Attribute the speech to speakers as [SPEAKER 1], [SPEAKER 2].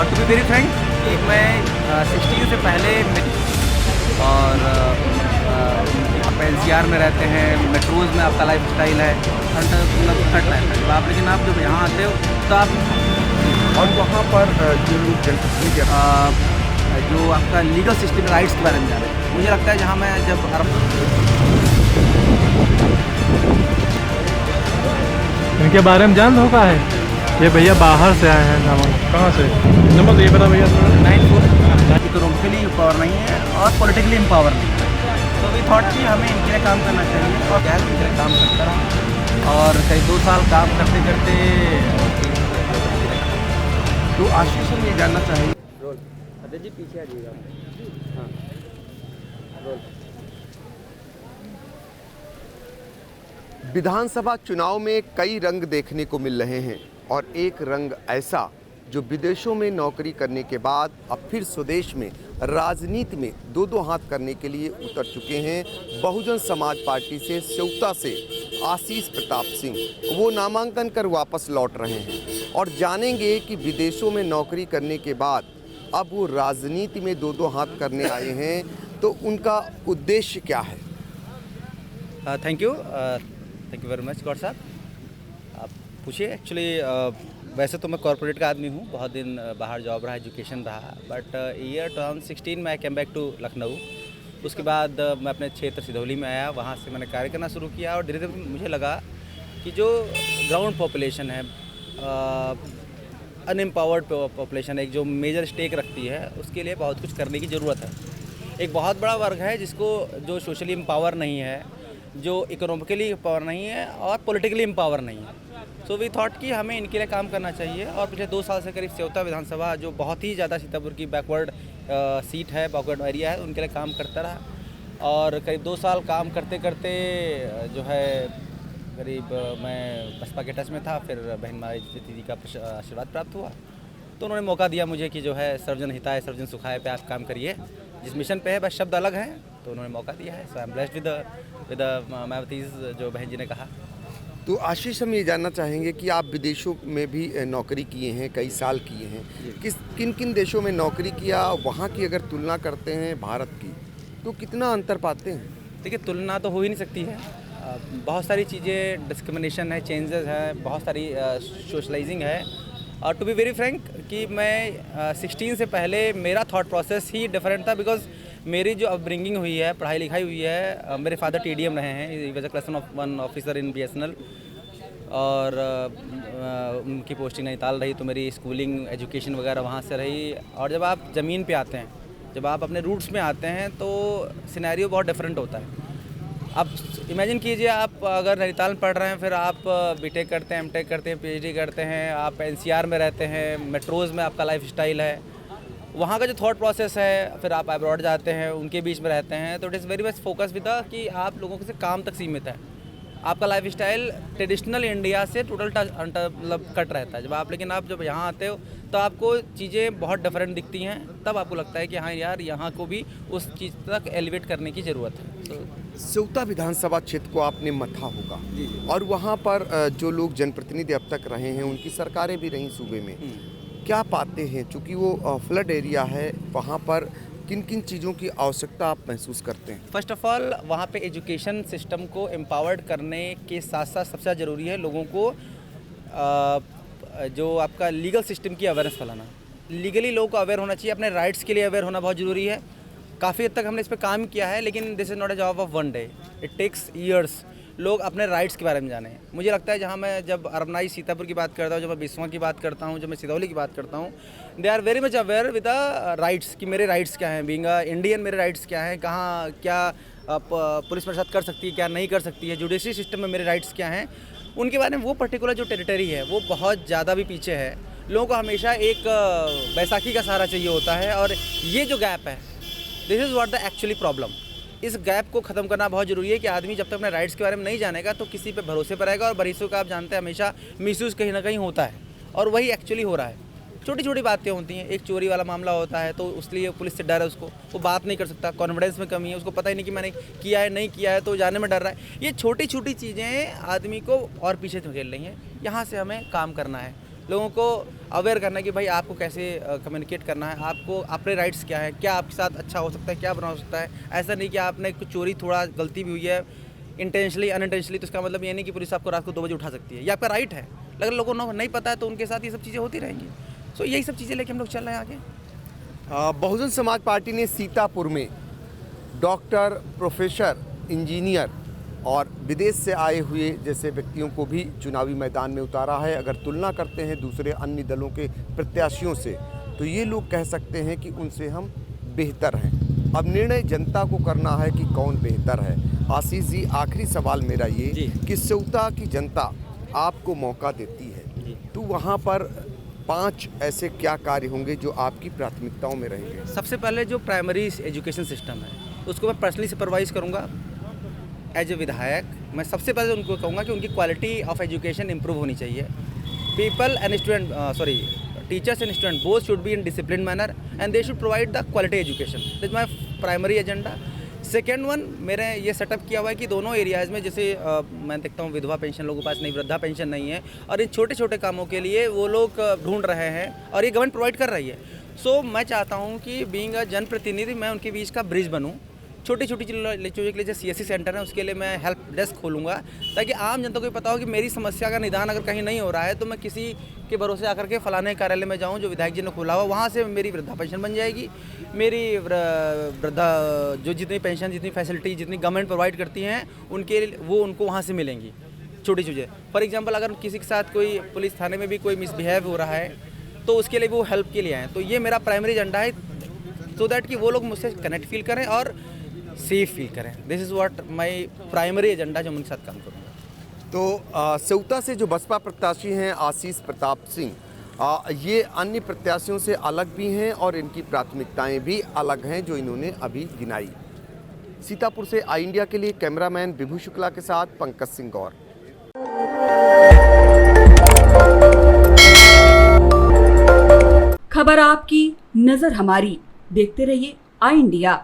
[SPEAKER 1] और to be very Frank कि मैं 16 से पहले और आप NCR में रहते हैं, मेट्रोज़ में आपका लाइफ स्टाइल है, मतलब कट रहता है जब आप, लेकिन आप जब यहाँ आते हो तो आप
[SPEAKER 2] और वहाँ पर जो लोग जनप्रतिनिधि
[SPEAKER 1] जो आपका लीगल सिस्टम राइट्स के बारे में जाने, मुझे लगता है जहाँ मैं जब
[SPEAKER 3] इनके बारे में जान धोखा है। ये भैया बाहर से आए हैं नमक, कहाँ से नमक ये बता भैया।
[SPEAKER 1] 9 इकोनॉमिकली पावर नहीं है और पॉलिटिकली एम्पावर नहीं है, तो वी थॉट कि हमें इनके लिए काम करना चाहिए और गैस इनके लिए काम करता रहा और कई 2 साल काम करते करते।
[SPEAKER 2] तो आशीष हम ये जानना चाहेंगे,
[SPEAKER 1] जी पीछे आ जाइएगा। हाँ रोल।
[SPEAKER 2] विधानसभा चुनाव में कई रंग देखने को मिल रहे हैं और एक रंग ऐसा जो विदेशों में नौकरी करने के बाद अब फिर स्वदेश में राजनीति में दो हाथ करने के लिए उतर चुके हैं। बहुजन समाज पार्टी से सेवता से आशीष प्रताप सिंह वो नामांकन कर वापस लौट रहे हैं और जानेंगे कि विदेशों में नौकरी करने के बाद अब वो राजनीति में दो हाथ करने आए हैं, तो उनका उद्देश्य क्या है।
[SPEAKER 1] थैंक यू वेरी मच गौर साहब। आप पूछिए। एक्चुअली वैसे तो मैं कॉर्पोरेट का आदमी हूँ, बहुत दिन बाहर जॉब रहा, एजुकेशन रहा, बट ईयर 2016 में I came back to Lucknow. उसके बाद मैं अपने क्षेत्र सिधौली में आया, वहाँ से मैंने कार्य करना शुरू किया और धीरे धीरे मुझे लगा कि जो ग्राउंड पॉपुलेशन है, अनएम्पावर्ड पॉपुलेशन, एक जो मेजर स्टेक रखती है, उसके लिए बहुत कुछ करने की ज़रूरत है। एक बहुत बड़ा वर्ग है जिसको जो सोशली एम्पावर नहीं है, जो इकोनॉमिकली एम्पावर नहीं है और पॉलिटिकली एम्पावर नहीं है। सो वी थॉट कि हमें इनके लिए काम करना चाहिए और पिछले 2 साल से करीब सेवता विधानसभा जो बहुत ही ज़्यादा सीतापुर की बैकवर्ड सीट है, बैकवर्ड एरिया है, उनके लिए काम करता रहा और करीब 2 साल काम करते करते जो है करीब मैं बसपा के टच में था। फिर बहन माई दीदी का आशीर्वाद प्राप्त हुआ, तो उन्होंने मौका दिया मुझे कि जो है सर्वजन हिताय सर्वजन सुखाय पे आप काम करिए, जिस मिशन पे है बस शब्द अलग हैं, तो उन्होंने मौका दिया है। सो आई एम ब्लेस्ड विद मायावतीज जो बहन जी ने कहा।
[SPEAKER 2] तो आशीष हम ये जानना चाहेंगे कि आप विदेशों में भी नौकरी किए हैं, कई साल किए हैं, किन किन देशों में नौकरी किया, वहाँ की अगर तुलना करते हैं भारत की तो कितना अंतर पाते हैं।
[SPEAKER 1] देखिए, तुलना तो हो ही नहीं सकती है। बहुत सारी चीज़ें, डिस्क्रिमिनेशन है, चेंजेस है, बहुत सारी सोशलाइजिंग है। और टू बी वेरी फ्रैंक कि मैं 16 से पहले मेरा थॉट प्रोसेस ही डिफरेंट था, बिकॉज मेरी जो अपब्रिंगिंग हुई है, पढ़ाई लिखाई हुई है, मेरे फादर TDM रहे हैं, he was a class 1 officer in BSNL और उनकी पोस्टिंग नैनीताल रही, तो मेरी स्कूलिंग एजुकेशन वगैरह वहाँ से रही। और जब आप ज़मीन पे आते हैं, जब आप अपने रूट्स में आते हैं, तो सिनेरियो बहुत डिफरेंट होता है। अब इमेजिन कीजिए, आप अगर नैनीताल में पढ़ रहे हैं, फिर आप BTech करते हैं, MTech करते हैं, PhD करते हैं, आप NCR में रहते हैं, मेट्रोज़ में आपका लाइफ स्टाइल है, वहाँ का जो थॉट प्रोसेस है, फिर आप अब्रॉड जाते हैं, उनके बीच में रहते हैं, तो it is very much focus with the कि आप लोगों से काम तक सीमित है। आपका लाइफ स्टाइल ट्रेडिशनल इंडिया से टोटल मतलब कट रहता है। लेकिन आप जब यहाँ आते हो तो आपको चीज़ें बहुत डिफरेंट दिखती हैं, तब आपको लगता है कि हाँ यार, यहाँ को भी उस चीज़ तक एलिवेट करने की ज़रूरत है। तो
[SPEAKER 2] सेवता विधानसभा क्षेत्र को आपने मथा होगा और वहाँ पर जो लोग जनप्रतिनिधि अब तक रहे हैं, उनकी सरकारें भी रहीं सूबे में, क्या पाते हैं, चूँकि वो फ्लड एरिया है, वहाँ पर किन किन चीज़ों की आवश्यकता आप महसूस करते हैं।
[SPEAKER 1] फर्स्ट ऑफ ऑल, वहाँ पे एजुकेशन सिस्टम को एम्पावर्ड करने के साथ साथ सबसे ज़्यादा ज़रूरी है लोगों को जो आपका लीगल सिस्टम की अवेयरनेस फैलाना। लीगली लोगों को अवेयर होना चाहिए, अपने राइट्स के लिए अवेयर होना बहुत ज़रूरी है। काफ़ी हद तक हमने इस पर काम किया है, लेकिन this is not a job of one day, it takes years. लोग अपने राइट्स के बारे में जाने। मुझे लगता है जहाँ मैं जब अर्बनाइज सीतापुर की बात करता हूँ, जब मैं बिस्वा की बात करता हूँ, जब मैं सिधौली की बात करता हूँ, they are very much aware with the rights कि मेरे राइट्स क्या हैं, बीइंग इंडियन मेरे राइट्स क्या हैं, कहाँ क्या पुलिस मेरे साथ कर सकती है, क्या नहीं कर सकती है, जुडिशरी सिस्टम में मेरे राइट्स क्या हैं, उनके बारे में। वो पर्टिकुलर जो टेरिटरी है वो बहुत ज़्यादा भी पीछे है। लोगों को हमेशा एक बैसाखी का सहारा चाहिए होता है, और ये जो गैप है, this is what the actually problem. इस गैप को ख़त्म करना बहुत ज़रूरी है कि आदमी जब तक अपने राइट्स के बारे में नहीं जानेगा तो किसी पे भरोसे पर रहेगा, और भरोसे का आप जानते हैं हमेशा मिसयूज़ कहीं ना कहीं होता है, और वही एक्चुअली हो रहा है। छोटी छोटी बातें होती हैं, एक चोरी वाला मामला होता है तो उसलिए पुलिस से डर है, उसको वो बात नहीं कर सकता, कॉन्फिडेंस में कमी है, उसको पता ही नहीं कि मैंने किया है नहीं किया है, तो जाने में डर रहा है। ये छोटी छोटी चीज़ें आदमी को और पीछे धकेल रही हैं। यहाँ से हमें काम करना है, लोगों को अवेयर करना है कि भाई आपको कैसे कम्युनिकेट करना है, आपको अपने राइट्स क्या है, क्या आपके साथ अच्छा हो सकता है, क्या बुरा हो सकता है। ऐसा नहीं कि आपने कुछ चोरी, थोड़ा गलती भी हुई है इंटेंशनली अनइंटेंशनली, तो इसका मतलब ये नहीं कि पुलिस आपको रात को 2 बजे उठा सकती है। ये आपका राइट है। अगर लोगों को नहीं पता है तो उनके साथ ये सब चीज़ें होती रहेंगी। सो यही सब चीज़ें लेके हम लोग चल रहे हैं आगे।
[SPEAKER 2] बहुजन समाज पार्टी ने सीतापुर में डॉक्टर, प्रोफेसर, इंजीनियर और विदेश से आए हुए जैसे व्यक्तियों को भी चुनावी मैदान में उतारा है। अगर तुलना करते हैं दूसरे अन्य दलों के प्रत्याशियों से तो ये लोग कह सकते हैं कि उनसे हम बेहतर हैं। अब निर्णय जनता को करना है कि कौन बेहतर है। आशीष जी, आखिरी सवाल मेरा ये कि सेवता की जनता आपको मौका देती है तो वहाँ पर 5 ऐसे क्या कार्य होंगे जो आपकी प्राथमिकताओं में रहेंगे?
[SPEAKER 1] सबसे पहले जो प्राइमरी एजुकेशन सिस्टम है उसको मैं पर्सनली सुपरवाइज करूँगा। एज ए विधायक मैं सबसे पहले उनको कहूँगा कि उनकी क्वालिटी ऑफ एजुकेशन इंप्रूव होनी चाहिए। People and student teachers and student both should be in discipline manner and they should provide the quality education. This is my primary agenda. Second one, मेरे ये सेटअप किया हुआ है कि दोनों areas में जैसे मैं देखता हूँ विधवा पेंशन लोगों के पास नहीं, वृद्धा पेंशन नहीं है, और इन छोटे छोटे कामों के लिए वो लोग ढूंढ रहे हैं और ये गवर्नमेंट प्रोवाइड कर रही है। सो मैं चाहता हूँ कि बीइंग अ जनप्रतिनिधि मैं उनके बीच का ब्रिज बनूँ। छोटी छोटी चीज़ों के लिए जैसे CSC सेंटर है उसके लिए मैं हेल्प डेस्क खोलूँगा ताकि आम जनता को पता हो कि मेरी समस्या का निदान अगर कहीं नहीं हो रहा है तो मैं किसी के भरोसे आकर के फलाने कार्यालय में जाऊँ जो विधायक जी ने खोला हुआ, वहाँ से मेरी वृद्धा पेंशन बन जाएगी। मेरी वृद्धा जो जितनी पेंशन, जितनी फैसिलिटी, जितनी गवर्नमेंट प्रोवाइड करती हैं उनको वहाँ से मिलेंगी। छोटी चीज़ें, फॉर एग्जाम्पल अगर किसी के साथ कोई पुलिस थाने में भी कोई मिसबिहेव हो रहा है तो उसके लिए वो हेल्प के लिए आएँ। तो ये मेरा प्राइमरी एजेंडा है सो दैट कि वो लोग मुझसे कनेक्ट फील करें और सेफ फील करें। This is what my primary agenda जो मैं उनके साथ काम करूँगा।
[SPEAKER 2] तो सेवता से जो बसपा प्रत्याशी हैं आशीष प्रताप सिंह, ये अन्य प्रत्याशियों से अलग भी हैं और इनकी प्राथमिकताएं भी अलग हैं जो इन्होंने अभी गिनाई। सीतापुर से आई इंडिया के लिए कैमरामैन विभू शुक्ला के साथ पंकज सिंह गौर।
[SPEAKER 4] खबर आपकी, नजर हमारी। देखते रहिए आई इंडिया।